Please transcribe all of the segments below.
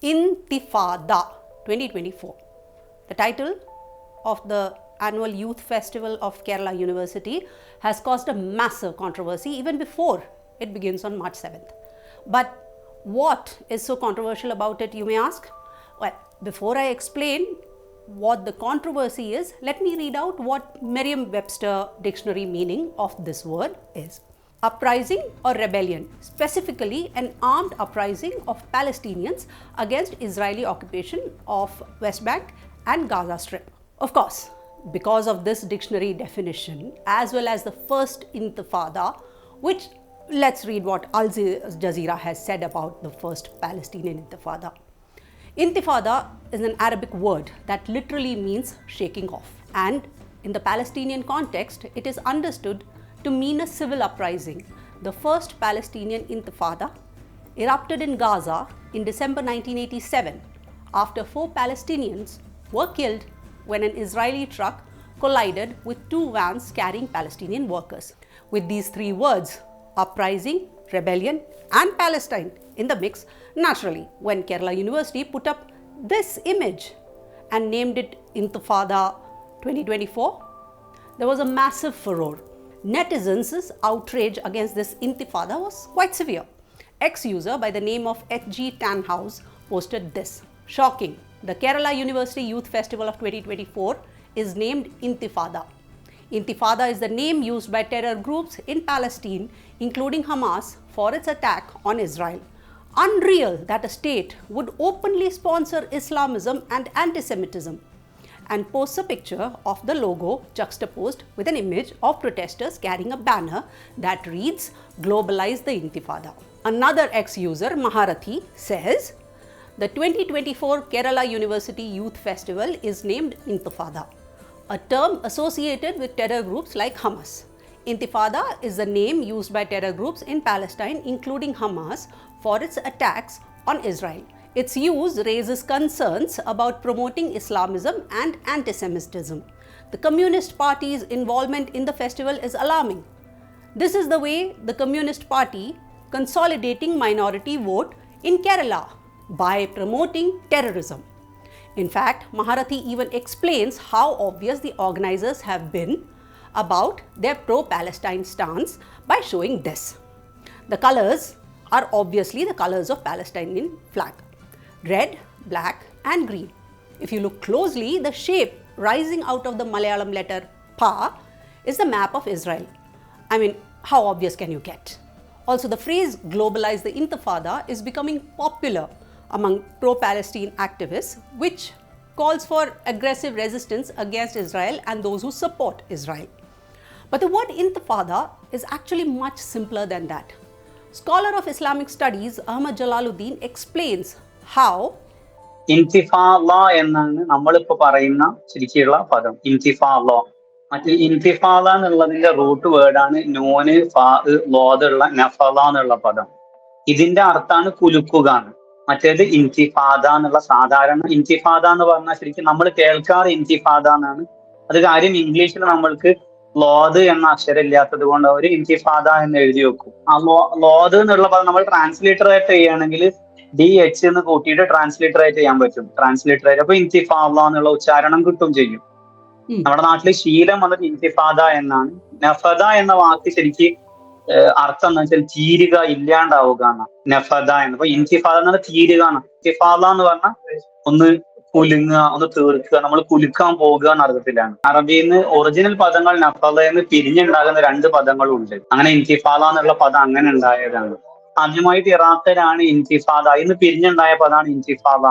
Intifada 2024. The title of the annual youth festival of Kerala University has caused a massive controversy even before it begins on March 7th. But what is so controversial about it, you may ask? Well, before I explain what the controversy is, let me read out what Merriam-Webster dictionary meaning of this word is. Uprising or rebellion, specifically an armed uprising of Palestinians against Israeli occupation of West Bank and Gaza Strip. Of course, because of this dictionary definition, as well as the first Intifada, which let's read what Al Jazeera has said about the first Palestinian Intifada. Intifada is an Arabic word that literally means shaking off, and in the Palestinian context, it is understood to mean a civil uprising. The first Palestinian Intifada erupted in Gaza in December 1987 after 4 Palestinians were killed when an Israeli truck collided with 2 vans carrying Palestinian workers. With these 3 words, uprising, rebellion, and Palestine in the mix, naturally, when Kerala University put up this image and named it Intifada 2024, there was a massive furore. Netizens' outrage against this Intifada was quite severe. Ex-user by the name of H.G. Tannhaus posted this. Shocking. The Kerala University Youth Festival of 2024 is named Intifada. Intifada is the name used by terror groups in Palestine, including Hamas, for its attack on Israel. Unreal that a state would openly sponsor Islamism and anti-Semitism, and posts a picture of the logo juxtaposed with an image of protesters carrying a banner that reads, "Globalize the Intifada." Another ex-user, Maharathi, says, the 2024 Kerala University Youth Festival is named Intifada, a term associated with terror groups like Hamas. Intifada is the name used by terror groups in Palestine, including Hamas, for its attacks on Israel. Its use raises concerns about promoting Islamism and anti-Semitism. The Communist Party's involvement in the festival is alarming. This is the way the Communist Party consolidating minority vote in Kerala by promoting terrorism. In fact, Maharathi even explains how obvious the organizers have been about their pro-Palestine stance by showing this. The colors are obviously the colors of Palestinian flag: red, black, and green. If you look closely, the shape rising out of the Malayalam letter Pa is the map of Israel. I mean, how obvious can you get? Also, the phrase "globalize the Intifada" is becoming popular among pro-Palestine activists, which calls for aggressive resistance against Israel and those who support Israel. But the word Intifada is actually much simpler than that. Scholar of Islamic Studies Ahmad Jalaluddin explains how ഇൻതിഫാല എന്നാണ് നമ്മളിപ്പോ പറയുന്ന ശരിക്കുള്ള പദം. ഇൻതിഫാല. മറ്റേ ഇൻതിഫാല എന്നുള്ളതിന്റെ root വേർഡാണ് നോന് ഫാ ലോദുള്ള നഫല എന്നുള്ള പദം. ഇതിന്റെ അർത്ഥാണ് കുലുക്കുക. മറ്റേത് ഇൻതിഫാദ എന്നുള്ള സാധാരണ ഇൻതിഫാദ എന്ന് പറഞ്ഞാൽ ശരിക്കും നമ്മൾ കേൾക്കാറ് ഇൻതിഫാദ എന്നാണ്. അത് കാര്യം ഇംഗ്ലീഷിൽ നമ്മൾക്ക് ലോദ് എന്ന അക്ഷരം ഇല്ലാത്തത് കൊണ്ട് അവർ ഇൻതിഫാദ എന്ന് എഴുതി വെക്കും. ആ ലോദ് എന്നുള്ള പദം നമ്മൾ ട്രാൻസ്ലിറ്ററേറ്റ് ചെയ്യുകയാണെങ്കിൽ DH എന്ന് കൂട്ടിയിട്ട് ട്രാൻസ്ലിറ്ററേറ്റ് ചെയ്യാൻ പറ്റും. ട്രാൻസ്ലിറ്ററേറ്റ് അപ്പൊ ഇൻതിഫാദ എന്നുള്ള ഉച്ചാരണം കിട്ടും ചെയ്യും. നമ്മുടെ നാട്ടില് ശീലം വന്നത് ഇൻതിഫാദ എന്നാണ്. നഫദ എന്ന വാക്ക് ശരിക്ക് അർത്ഥം എന്ന് വെച്ചാൽ തീരുക, ഇല്ലാണ്ടാവുക എന്നാണ് നഫദ എന്ന്. അപ്പൊ ഇൻതിഫാദ എന്ന് പറഞ്ഞാൽ തീരുക ആണ്. ഇൻതിഫാദ എന്ന് പറഞ്ഞാൽ ഒന്ന് കുലുങ്ങുക, ഒന്ന് തീർക്കുക, നമ്മൾ കുലുക്കാൻ പോകുക എന്ന അർത്ഥത്തിലാണ്. അറബിയിൽ നിന്ന് ഒറിജിനൽ പദങ്ങൾ നഫദന്ന് പിരിഞ്ഞുണ്ടാകുന്ന 2 പദങ്ങളും ഉണ്ട്. അങ്ങനെ ഇൻതിഫാദ എന്നുള്ള പദം അങ്ങനെ ഉണ്ടായതാണ്. ആദ്യമായിട്ട് ഇറാഖിലാണ് ഇൻതിഫാദ ഇന്ന് പിരിഞ്ഞുണ്ടായ പദമാണ് ഇൻതിഫാദ.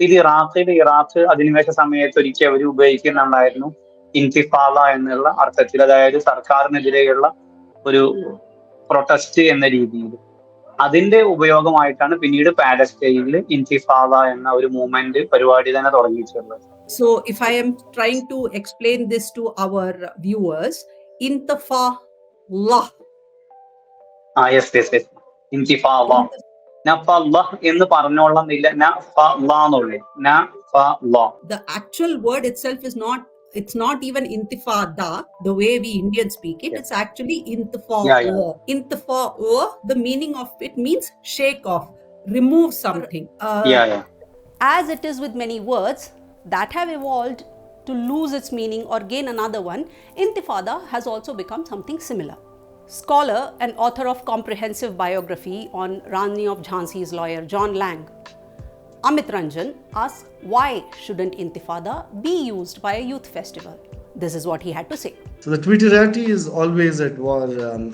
ഇത് ഇറാഖ് അധിനിവേശ സമയത്ത് ഒരിക്കൽ അവർ ഉപയോഗിക്കുന്നുണ്ടായിരുന്നു ഇൻതിഫാദ എന്നുള്ള അർത്ഥത്തിൽ, അതായത് സർക്കാരിനെതിരെയുള്ള ഒരു പ്രൊട്ടസ്റ്റ് എന്ന രീതിയിൽ. അതിന്റെ ഉപയോഗമായിട്ടാണ് പിന്നീട് പാലസ്റ്റൈനിൽ ഇൻതിഫാദ എന്ന ഒരു മൂവ്മെന്റ് പരിപാടി തന്നെ തുടങ്ങിയിട്ടുള്ളത്. So if I am trying to explain this to our viewers, Intifala. Yes. Intifada. നഫല എന്ന് പറഞ്ഞോളന്നില്ല, നഫല എന്നുള്ളൂ. നഫല. The actual word itself is not, it's not even Intifada the way we Indians speak it. It's actually Intifada. Intifada, the meaning of it means shake off, remove something. As it is with many words that have evolved to lose its meaning or gain another one, intifada has also become something similar. Scholar and author of comprehensive biography on Rani of Jhansi's lawyer John Lang, Amit Ranjan, asks why shouldn't intifada be used by a youth festival? This is what he had to say. So the Twitterati is always at war,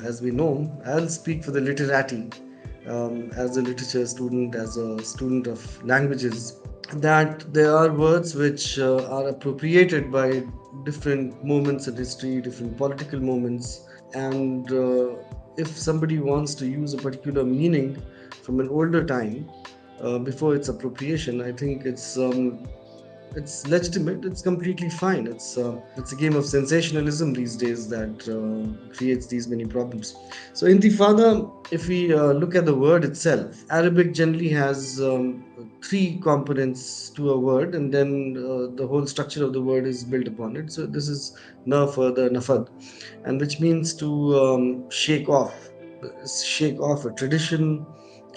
as we know. I'll speak for the literati, as a literature student, as a student of languages, that there are words which are appropriated by different moments in history, different political moments, and if somebody wants to use a particular meaning from an older time before its appropriation, I think it's legitimate. It's completely fine. It's a game of sensationalism these days that creates these many problems. So intifada, if we look at the word itself, Arabic generally has three components to a word, and then the whole structure of the word is built upon it. So this is further nafad, and which means to shake off a tradition,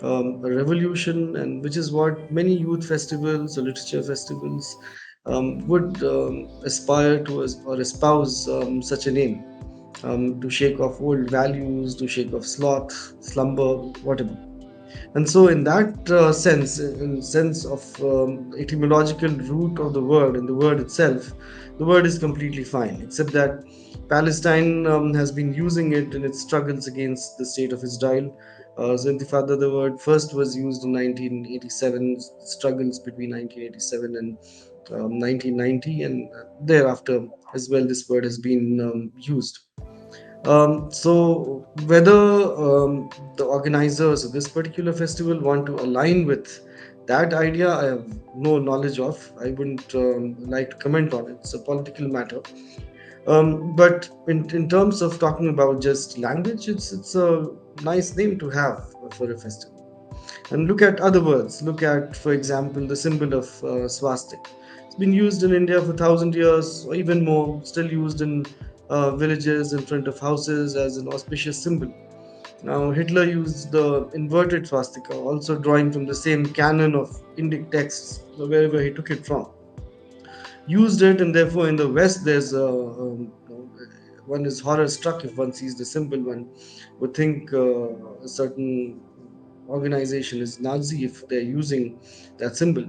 a revolution, and which is what many youth festivals or literature festivals would aspire to or espouse such an aim, to shake off old values, to shake off sloth, slumber, whatever. And so, in that in sense of etymological root of the word and the word itself, the word is completely fine, except that Palestine has been using it in its struggles against the state of Israel. So Intifada, the word first was used in 1987, struggles between 1987 and 1990, and thereafter as well, this word has been used. So whether the organizers of this particular festival want to align with that idea, I have no knowledge of. I wouldn't like to comment on it. It's a political matter. But in terms of talking about just language, it's a nice name to have for a festival. And look at other words. Look at, for example, the symbol of swastika. It's been used in India for 1,000 years or even more, still used in villages in front of houses as an auspicious symbol. Now, Hitler used the inverted swastika, also drawing from the same canon of Indic texts, wherever he took it from. Used it, and therefore in the West, there's one is horror struck if one sees the symbol. One would think a certain organization is Nazi if they're using that symbol.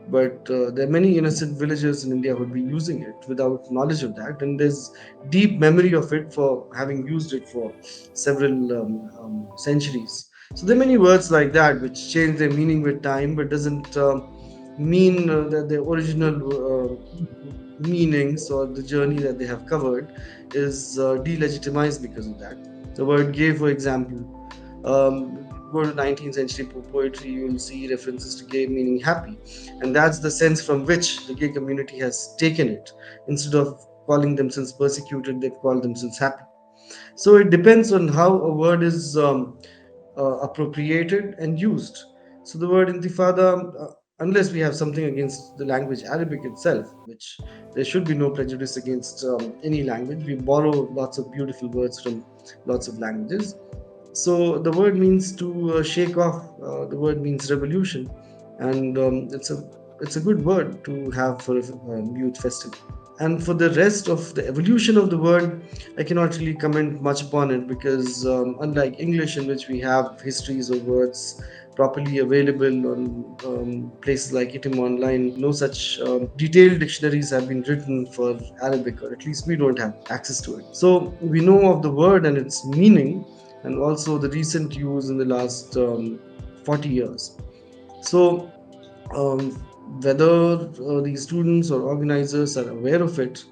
But there are many innocent villagers in India who would be using it without knowledge of that, and there's deep memory of it for having used it for several centuries. So there are many words like that which change their meaning with time, but doesn't mean that their original meanings or the journey that they have covered is delegitimized because of that. The word gay, for example, go to 19th century poetry, you will see references to gay meaning happy, and that's the sense from which the gay community has taken it. Instead of calling themselves persecuted, they've called themselves happy. So it depends on how a word is appropriated and used. So the word intifada, unless we have something against the language Arabic itself, which there should be no prejudice against any language. We borrow lots of beautiful words from lots of languages. So the word means to shake off. The word means revolution, and it's a good word to have for a youth festival. And for the rest of the evolution of the word, I cannot really comment much upon it because unlike English, in which we have histories of words properly available on places like Itim Online, no such detailed dictionaries have been written for Arabic, or at least we don't have access to it. So we know of the word and its meaning, and also the recent use in the last 40 years. So whether the students or organizers are aware of it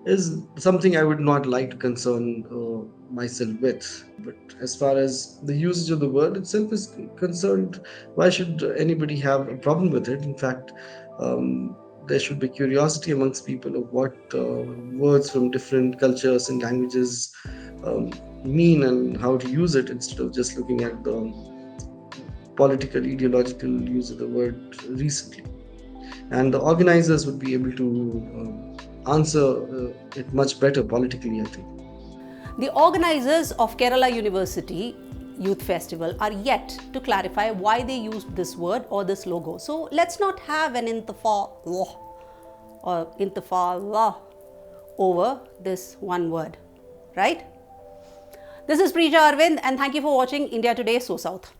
is something I would not like to concern myself with. But as far as the usage of the word itself is concerned, why should anybody have a problem with it? In fact, there should be curiosity amongst people of what words from different cultures and languages mean and how to use it, instead of just looking at the political, ideological use of the word recently. And the organizers would be able to answer it much better politically, I think. The organizers of Kerala University Youth Festival are yet to clarify why they used this word or this logo. So let's not have an intifada or intifada over this one word, right? This is Preeja Arvind and thank you for watching India Today So South.